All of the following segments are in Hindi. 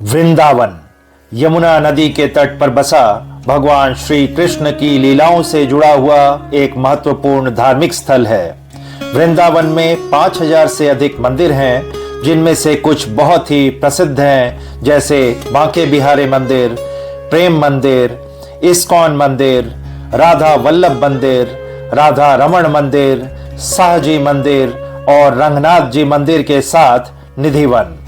वृंदावन यमुना नदी के तट पर बसा भगवान श्री कृष्ण की लीलाओं से जुड़ा हुआ एक महत्वपूर्ण धार्मिक स्थल है। वृंदावन में 5000 से अधिक मंदिर हैं, जिनमें से कुछ बहुत ही प्रसिद्ध हैं, जैसे बांके बिहारी मंदिर, प्रेम मंदिर, इस्कॉन मंदिर, राधा वल्लभ मंदिर, राधा रमण मंदिर, शाहजी मंदिर और रंगनाथ जी मंदिर के साथ निधिवन।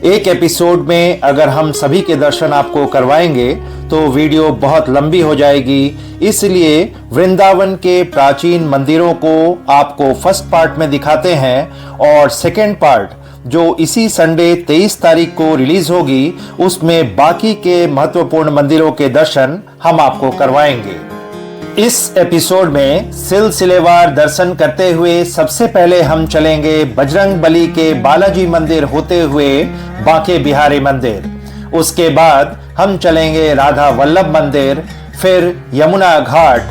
एक एपिसोड में अगर हम सभी के दर्शन आपको करवाएंगे तो वीडियो बहुत लंबी हो जाएगी, इसलिए वृंदावन के प्राचीन मंदिरों को आपको फर्स्ट पार्ट में दिखाते हैं और सेकेंड पार्ट जो इसी संडे 23 तारीख को रिलीज होगी, उसमें बाकी के महत्वपूर्ण मंदिरों के दर्शन हम आपको करवाएंगे। इस एपिसोड में सिलसिलेवार दर्शन करते हुए सबसे पहले हम चलेंगे बजरंग बली के बालाजी मंदिर होते हुए बांके बिहारी मंदिर। उसके बाद हम चलेंगे राधा वल्लभ मंदिर, फिर यमुना घाट,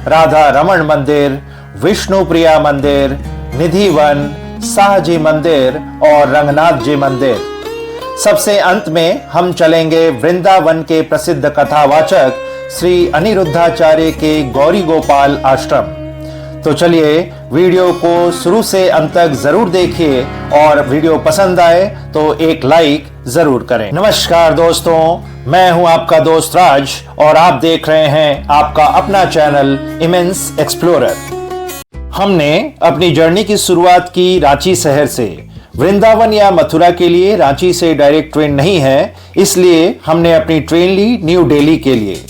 राधा रमण मंदिर, विष्णुप्रिया मंदिर, निधिवन, शाहजी मंदिर और रंगनाथ जी मंदिर। सबसे अंत में हम चलेंगे वृंदावन के प्रसिद्ध कथावाचक श्री अनिरुद्धाचार्य के गौरी गोपाल आश्रम। तो चलिए वीडियो को शुरू से अंत तक जरूर देखिए और वीडियो पसंद आए तो एक लाइक जरूर करें। नमस्कार दोस्तों, मैं हूं आपका दोस्त राज और आप देख रहे हैं आपका अपना चैनल इमेंस एक्सप्लोरर। हमने अपनी जर्नी की शुरुआत की रांची शहर से। वृंदावन या मथुरा के लिए रांची से डायरेक्ट ट्रेन नहीं है, इसलिए हमने अपनी ट्रेन ली न्यू दिल्ली के लिए।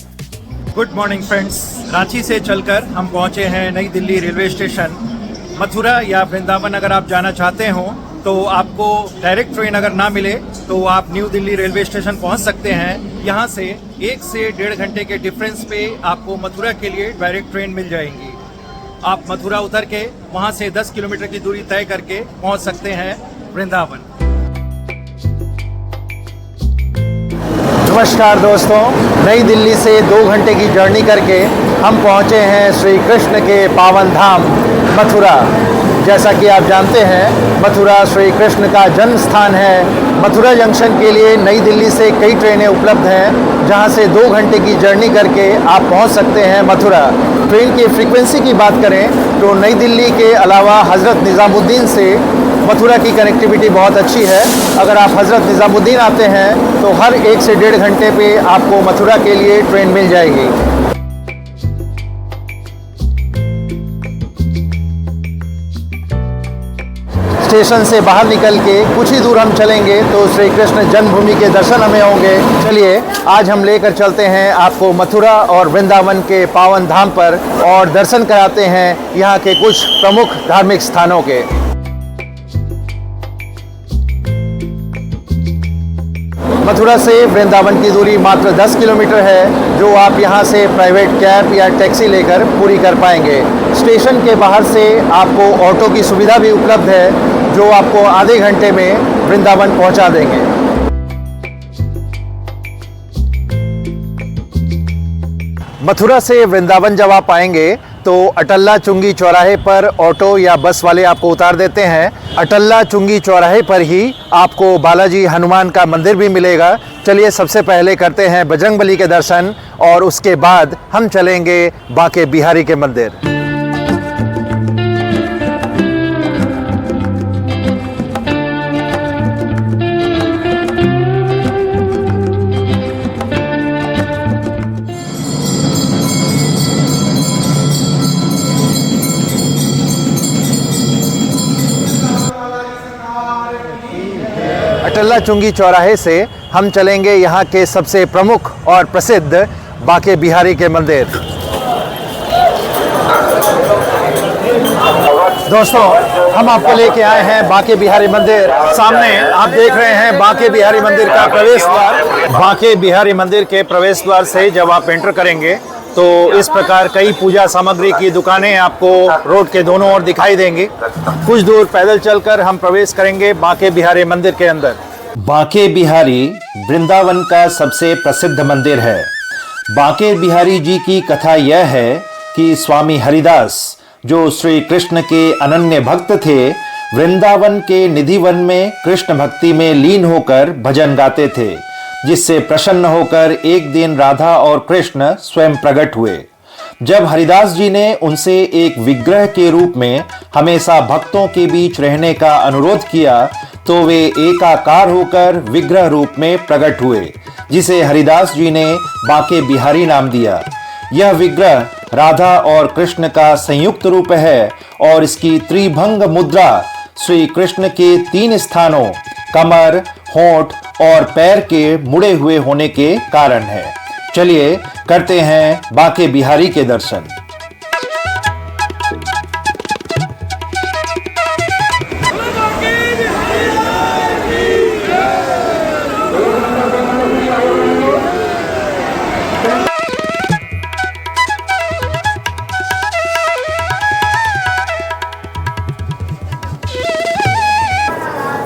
गुड मॉर्निंग फ्रेंड्स, रांची से चलकर हम पहुंचे हैं नई दिल्ली रेलवे स्टेशन। मथुरा या वृंदावन अगर आप जाना चाहते हो तो आपको डायरेक्ट ट्रेन अगर ना मिले तो आप न्यू दिल्ली रेलवे स्टेशन पहुंच सकते हैं। यहां से 1 से 1.5 घंटे के डिफरेंस पे आपको मथुरा के लिए डायरेक्ट ट्रेन मिल जाएगी। आप मथुरा उतर के वहां से 10 किलोमीटर की दूरी तय करके पहुंच सकते हैं वृंदावन। नमस्कार दोस्तों, नई दिल्ली से 2 घंटे की जर्नी करके हम पहुंचे हैं श्री कृष्ण के पावन धाम मथुरा। जैसा कि आप जानते हैं, मथुरा श्री कृष्ण का जन्म स्थान है। मथुरा जंक्शन के लिए नई दिल्ली से कई ट्रेनें उपलब्ध हैं, जहां से 2 घंटे की जर्नी करके आप पहुंच सकते हैं मथुरा। ट्रेन की फ्रीक्वेंसी की बात करें तो नई दिल्ली के अलावा हज़रत निज़ामुद्दीन से मथुरा की कनेक्टिविटी बहुत अच्छी है। अगर आप हज़रत निज़ामुद्दीन आते हैं तो हर 1 से 1.5 घंटे पे आपको मथुरा के लिए ट्रेन मिल जाएगी। स्टेशन से बाहर निकल के कुछ ही दूर हम चलेंगे तो श्री कृष्ण जन्मभूमि के दर्शन हमें होंगे। चलिए आज हम लेकर चलते हैं आपको मथुरा और वृंदावन के पावन धाम पर और दर्शन कराते हैं यहाँ के कुछ प्रमुख धार्मिक स्थानों के। मथुरा से वृंदावन की दूरी मात्र 10 किलोमीटर है, जो आप यहाँ से प्राइवेट कैब या टैक्सी लेकर पूरी कर पाएंगे। स्टेशन के बाहर से आपको ऑटो की सुविधा भी उपलब्ध है, जो आपको आधे घंटे में वृंदावन पहुँचा देंगे। मथुरा से वृंदावन जब आप आएंगे तो अटल्ला चुंगी चौराहे पर ऑटो या बस वाले आपको उतार देते हैं। अटल्ला चुंगी चौराहे पर ही आपको बालाजी हनुमान का मंदिर भी मिलेगा। चलिए सबसे पहले करते हैं बजरंग बली के दर्शन और उसके बाद हम चलेंगे बांके बिहारी के मंदिर। अटल्ला चुंगी चौराहे से हम चलेंगे यहाँ के सबसे प्रमुख और प्रसिद्ध बांके बिहारी के मंदिर। दोस्तों, हम आपको लेके आए हैं बांके बिहारी मंदिर। सामने आप देख रहे हैं बांके बिहारी मंदिर का प्रवेश द्वार। बांके बिहारी मंदिर के प्रवेश द्वार से जब आप एंटर करेंगे तो इस प्रकार कई पूजा सामग्री की दुकानें आपको रोड के दोनों ओर दिखाई देंगी। कुछ दूर पैदल चलकर हम प्रवेश करेंगे बांके बिहारी मंदिर के अंदर। बांके बिहारी वृंदावन का सबसे प्रसिद्ध मंदिर है। बांके बिहारी जी की कथा यह है कि स्वामी हरिदास, जो श्री कृष्ण के अनन्य भक्त थे, वृंदावन के निधिवन में कृष्ण भक्ति में लीन होकर भजन गाते थे। जिससे प्रसन्न होकर एक दिन राधा और कृष्ण स्वयं प्रकट हुए। जब हरिदास जी ने उनसे एक विग्रह के रूप में हमेशा भक्तों के बीच रहने का अनुरोध किया तो वे एकाकार होकर विग्रह रूप में प्रकट हुए, जिसे हरिदास जी ने बांके बिहारी नाम दिया। यह विग्रह राधा और कृष्ण का संयुक्त रूप है और इसकी त्रिभंग मुद्रा श्री कृष्ण के 3 स्थानों कमर, होंठ और पैर के मुड़े हुए होने के कारण है। चलिए करते हैं बांके बिहारी के दर्शन।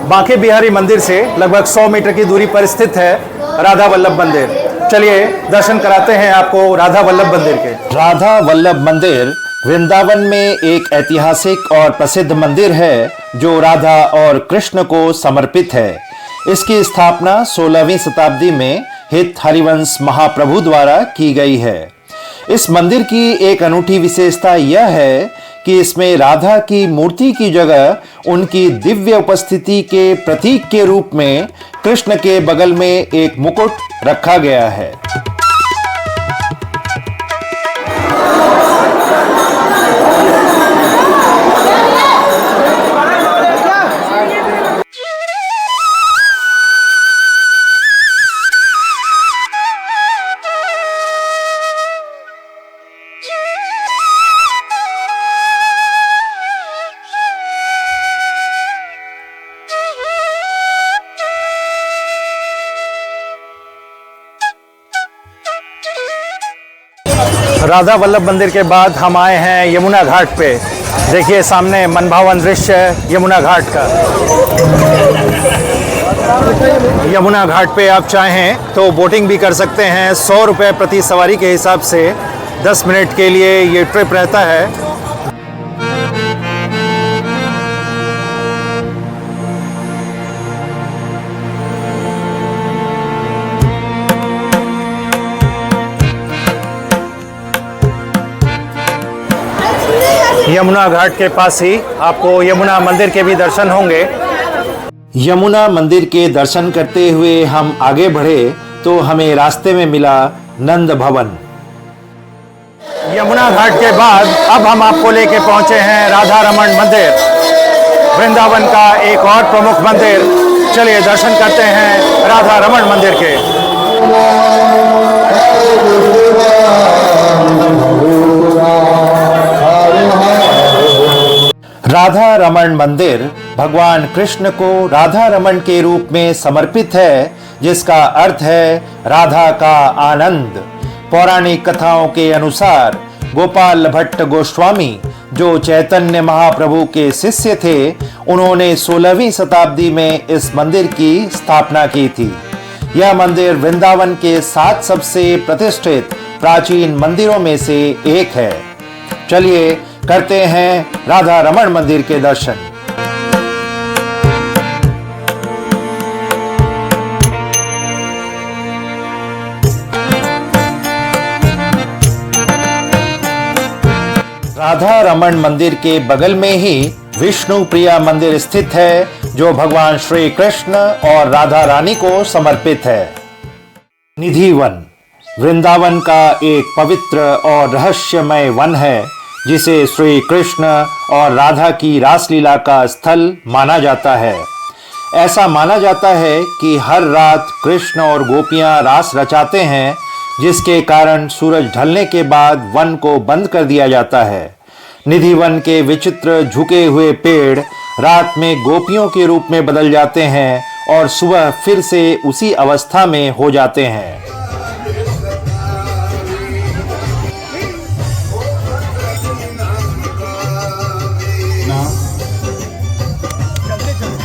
बांके बिहारी मंदिर से लगभग 100 मीटर की दूरी पर स्थित है राधा वल्लभ मंदिर। चलिए दर्शन कराते हैं आपको राधा वल्लभ मंदिर के। राधा वल्लभ मंदिर वृंदावन में एक ऐतिहासिक और प्रसिद्ध मंदिर है जो राधा और कृष्ण को समर्पित है। इसकी स्थापना 16वीं शताब्दी में हित हरिवंश महाप्रभु द्वारा की गई है। इस मंदिर की एक अनूठी विशेषता यह है कि इसमें राधा की मूर्ति की जगह उनकी दिव्य उपस्थिति के प्रतीक के रूप में कृष्ण के बगल में एक मुकुट रखा गया है। राधा वल्लभ मंदिर के बाद हम आए हैं यमुना घाट पे। देखिए सामने मनभावन दृश्य है यमुना घाट का। यमुना घाट पे आप चाहें तो बोटिंग भी कर सकते हैं। 100 रुपये प्रति सवारी के हिसाब से 10 मिनट के लिए ये ट्रिप रहता है। यमुना घाट के पास ही आपको यमुना मंदिर के भी दर्शन होंगे। यमुना मंदिर के दर्शन करते हुए हम आगे बढ़े तो हमें रास्ते में मिला नंद भवन। यमुना घाट के बाद अब हम आपको लेके पहुंचे हैं राधा रमण मंदिर, वृंदावन का एक और प्रमुख मंदिर। चलिए दर्शन करते हैं राधा रमण मंदिर के। राधा रमण मंदिर भगवान कृष्ण को राधा रमण के रूप में समर्पित है, जिसका अर्थ है राधा का आनंद। पौराणिक कथाओं के अनुसार गोपाल भट्ट गोस्वामी जो चैतन्य महाप्रभु के शिष्य थे, उन्होंने 16वीं शताब्दी में इस मंदिर की स्थापना की थी। यह मंदिर वृंदावन के 7 सबसे प्रतिष्ठित प्राचीन मंदिरों में से एक है। चलिए करते हैं राधा रमण मंदिर के दर्शन। राधा रमण मंदिर के बगल में ही विष्णु प्रिया मंदिर स्थित है, जो भगवान श्री कृष्ण और राधा रानी को समर्पित है। निधि वन वृंदावन का एक पवित्र और रहस्यमय वन है, जिसे श्री कृष्ण और राधा की रासलीला का स्थल माना जाता है। ऐसा माना जाता है कि हर रात कृष्ण और गोपियां रास रचाते हैं, जिसके कारण सूरज ढलने के बाद वन को बंद कर दिया जाता है। निधि वन के विचित्र झुके हुए पेड़ रात में गोपियों के रूप में बदल जाते हैं और सुबह फिर से उसी अवस्था में हो जाते हैं।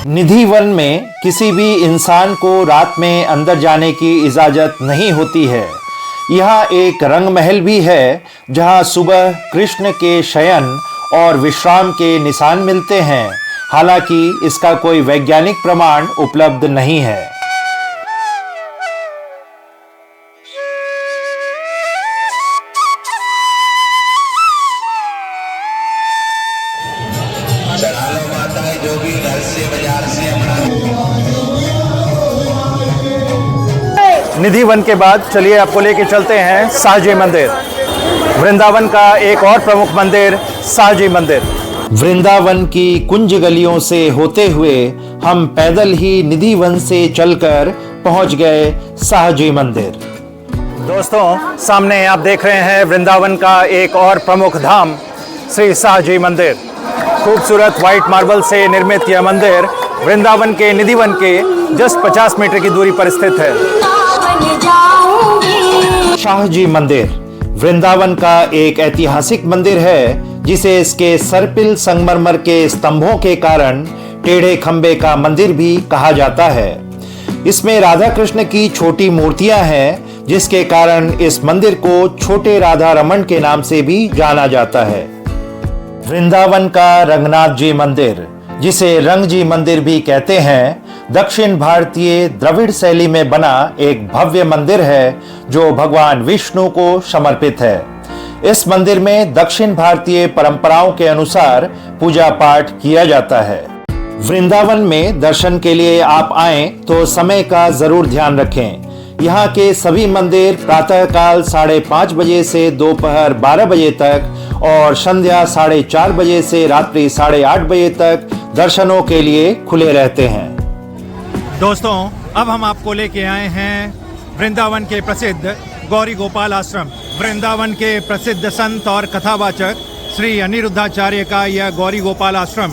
निधि वन में किसी भी इंसान को रात में अंदर जाने की इजाजत नहीं होती है। यहाँ एक रंग महल भी है, जहाँ सुबह कृष्ण के शयन और विश्राम के निशान मिलते हैं। हालांकि इसका कोई वैज्ञानिक प्रमाण उपलब्ध नहीं है। निधि वन के बाद चलिए आपको लेके चलते हैं साहजी मंदिर। वृंदावन का एक और प्रमुख मंदिर साहजी मंदिर। वृंदावन की कुंज गलियों से होते हुए हम पैदल ही निधि वन से चलकर पहुंच गए साहजी मंदिर। दोस्तों, सामने आप देख रहे हैं वृंदावन का एक और प्रमुख धाम श्री साहजी मंदिर। खूबसूरत व्हाइट मार्बल से निर्मित यह मंदिर वृंदावन के निधिवन के जस्ट 50 मीटर की दूरी पर स्थित है। शाहजी मंदिर वृंदावन का एक ऐतिहासिक मंदिर है, जिसे इसके सर्पिल संगमरमर के स्तंभों के कारण टेढ़े खंबे का मंदिर भी कहा जाता है। इसमें राधा कृष्ण की छोटी मूर्तियां हैं, जिसके कारण इस मंदिर को छोटे राधा रमन के नाम से भी जाना जाता है। वृंदावन का रंगनाथ जी मंदिर, जिसे रंग जी मंदिर भी कहते हैं, दक्षिण भारतीय द्रविड़ शैली में बना एक भव्य मंदिर है जो भगवान विष्णु को समर्पित है। इस मंदिर में दक्षिण भारतीय परंपराओं के अनुसार पूजा पाठ किया जाता है। वृंदावन में दर्शन के लिए आप आएं तो समय का जरूर ध्यान रखें। यहाँ के सभी मंदिर प्रातःकाल 5:30 बजे से दोपहर 12 बजे तक और संध्या 4:30 बजे से रात्रि 8:30 बजे तक दर्शनों के लिए खुले रहते हैं। दोस्तों, अब हम आपको लेके आए हैं वृंदावन के प्रसिद्ध गौरी गोपाल आश्रम। वृंदावन के प्रसिद्ध संत और कथावाचक श्री अनिरुद्धाचार्य का यह गौरी गोपाल आश्रम।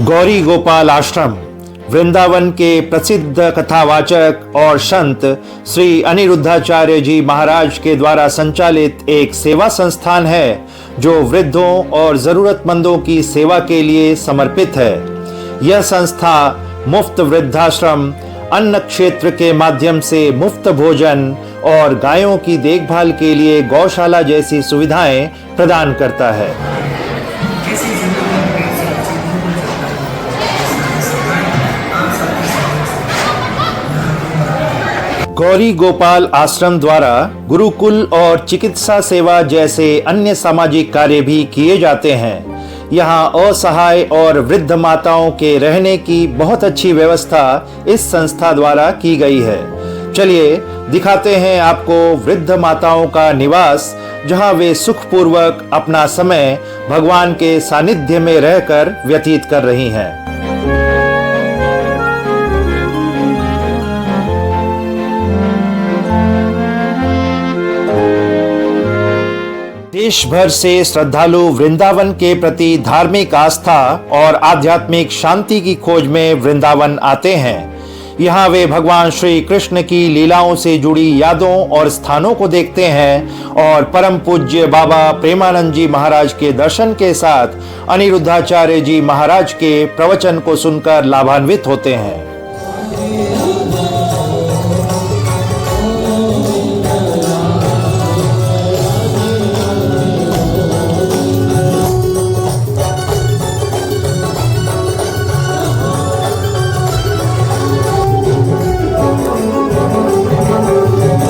गौरी गोपाल आश्रम वृंदावन के प्रसिद्ध कथावाचक और संत श्री अनिरुद्धाचार्य जी महाराज के द्वारा संचालित एक सेवा संस्थान है, जो वृद्धों और जरूरतमंदों की सेवा के लिए समर्पित है। यह संस्था मुफ्त वृद्धाश्रम, अन्न क्षेत्र के माध्यम से मुफ्त भोजन और गायों की देखभाल के लिए गौशाला जैसी सुविधाएं प्रदान करता है। गौरी गोपाल आश्रम द्वारा गुरुकुल और चिकित्सा सेवा जैसे अन्य सामाजिक कार्य भी किए जाते हैं। यहाँ असहाय और वृद्ध माताओं के रहने की बहुत अच्छी व्यवस्था इस संस्था द्वारा की गई है। चलिए दिखाते हैं आपको वृद्ध माताओं का निवास, जहाँ वे सुखपूर्वक अपना समय भगवान के सानिध्य में रहकर व्यतीत कर रही हैं। देश भर से श्रद्धालु वृंदावन के प्रति धार्मिक आस्था और आध्यात्मिक शांति की खोज में वृंदावन आते हैं। यहाँ वे भगवान श्री कृष्ण की लीलाओं से जुड़ी यादों और स्थानों को देखते हैं और परम पूज्य बाबा प्रेमानंद जी महाराज के दर्शन के साथ अनिरुद्धाचार्य जी महाराज के प्रवचन को सुनकर लाभान्वित होते हैं।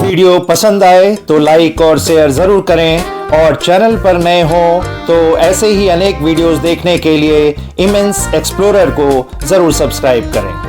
वीडियो पसंद आए तो लाइक और शेयर जरूर करें और चैनल पर नए हो तो ऐसे ही अनेक वीडियोस देखने के लिए इमेंस एक्सप्लोरर को जरूर सब्सक्राइब करें।